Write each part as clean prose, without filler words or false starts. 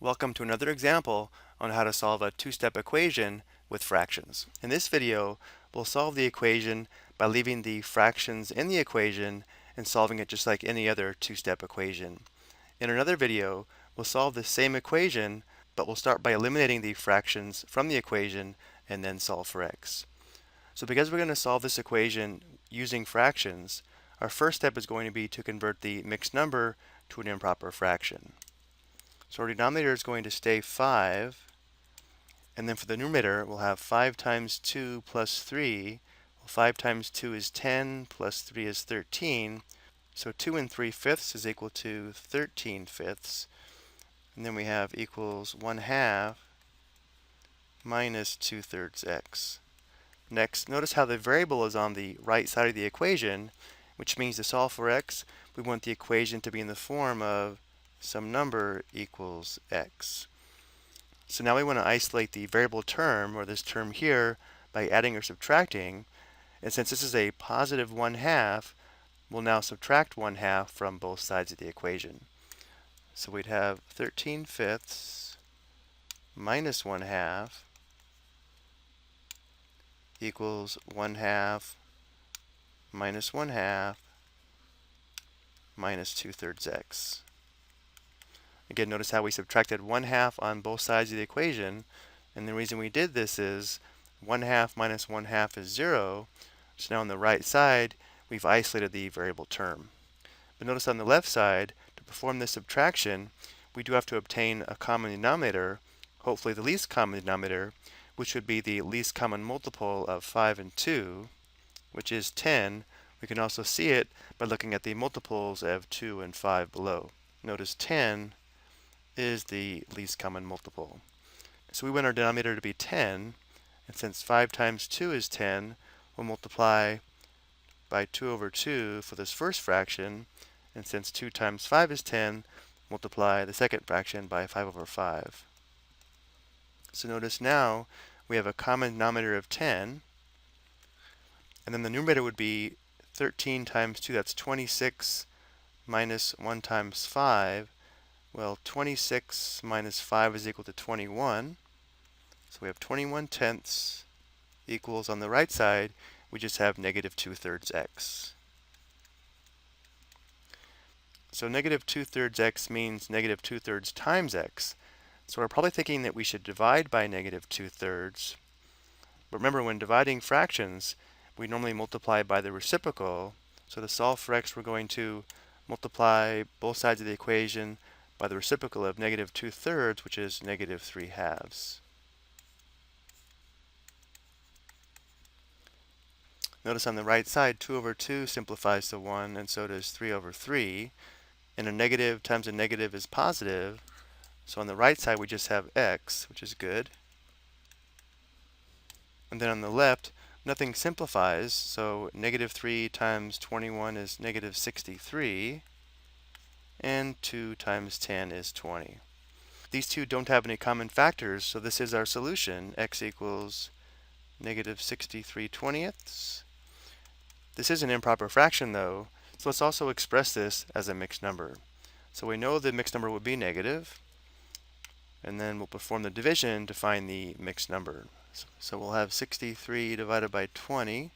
Welcome to another example on how to solve a two-step equation with fractions. In this video, we'll solve the equation by leaving the fractions in the equation and solving it just like any other two-step equation. In another video, we'll solve the same equation, but we'll start by eliminating the fractions from the equation and then solve for x. So because we're going to solve this equation using fractions, our first step is going to be to convert the mixed number to an improper fraction. So our denominator is going to stay 5, and then for the numerator, we'll have 5 times 2 plus 3. Well, 5 times 2 is 10, plus 3 is 13. So 2 and 3/5 is equal to 13/5. And then we have equals 1/2 minus 2/3 x. Next, notice how the variable is on the right side of the equation, which means to solve for x, we want the equation to be in the form of some number equals x. So now we want to isolate the variable term, or this term here, by adding or subtracting. And since this is a positive 1/2, we'll now subtract 1/2 from both sides of the equation. So we'd have 13/5 minus 1/2 equals 1/2 minus 1/2 minus 2/3 x. Again, notice how we subtracted 1/2 on both sides of the equation, and the reason we did this is 1/2 minus 1/2 is 0, so now on the right side, we've isolated the variable term. But notice on the left side, to perform this subtraction, we do have to obtain a common denominator, hopefully the least common denominator, which would be the least common multiple of 5 and 2, which is 10. We can also see it by looking at the multiples of 2 and 5 below. Notice 10 is the least common multiple. So we want our denominator to be 10, and since 5 times 2 is 10, we'll multiply by 2 over 2 for this first fraction, and since 2 times 5 is 10, multiply the second fraction by 5 over 5. So notice now we have a common denominator of 10, and then the numerator would be 13 times 2, that's 26, minus 1 times 5. Well, 26 minus 5 is equal to 21. So we have 21/10 equals, on the right side, we just have negative 2/3 x. So negative 2/3 x means negative 2/3 times x. So we're probably thinking that we should divide by negative 2/3. But remember, when dividing fractions, we normally multiply by the reciprocal. So to solve for x, we're going to multiply both sides of the equation by the reciprocal of negative 2/3, which is negative 3/2. Notice on the right side, 2 over 2 simplifies to 1, and so does 3 over 3. And a negative times a negative is positive. So on the right side, we just have x, which is good. And then on the left, nothing simplifies, so negative 3 times 21 is negative 63. And 2 times 10 is 20. These two don't have any common factors, so this is our solution. X equals negative 63/20. This is an improper fraction though, so let's also express this as a mixed number. So we know the mixed number would be negative, and then we'll perform the division to find the mixed number. So we'll have 63 divided by 20.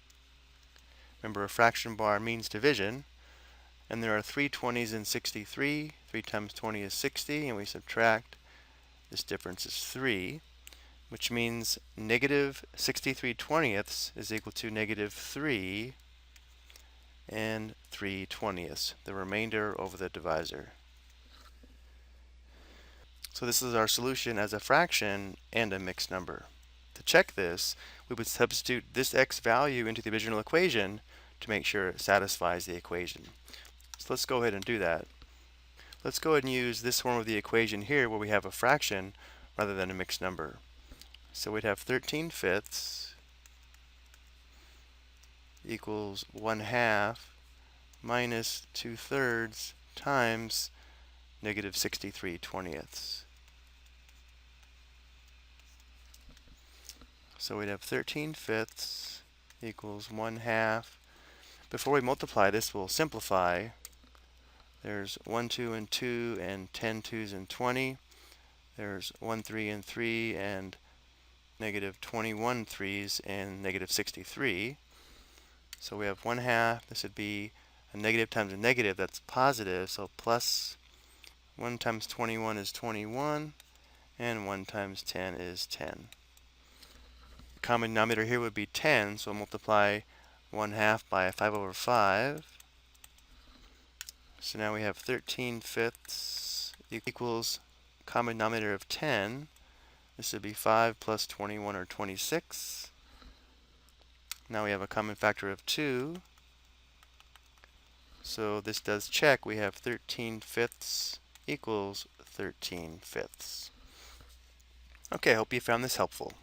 Remember, a fraction bar means division. And there are 3 20s in 63. 3 times 20 is 60, and we subtract. This difference is 3, which means negative 63/20 is equal to negative 3 and 3/20, the remainder over the divisor. So this is our solution as a fraction and a mixed number. To check this, we would substitute this x value into the original equation to make sure it satisfies the equation. So let's go ahead and do that. Let's go ahead and use this form of the equation here where we have a fraction rather than a mixed number. So we'd have 13/5 equals 1/2 minus 2/3 times negative 63/20. So we'd have 13/5 equals 1/2. Before we multiply this, we'll simplify. There's 1 2 and 2 and 10 2s and 20. There's 1 3 and 3, and negative 21 threes and negative 63. So we have 1/2. This would be a negative times a negative. That's positive. So plus 1 times 21 is 21, and 1 times 10 is 10. The common denominator here would be 10, so we'll multiply 1/2 by 5/5. So now we have 13/5 equals common denominator of 10. This would be 5 plus 21, or 26. Now we have a common factor of 2. So this does check. We have 13/5 equals 13/5. Okay, I hope you found this helpful.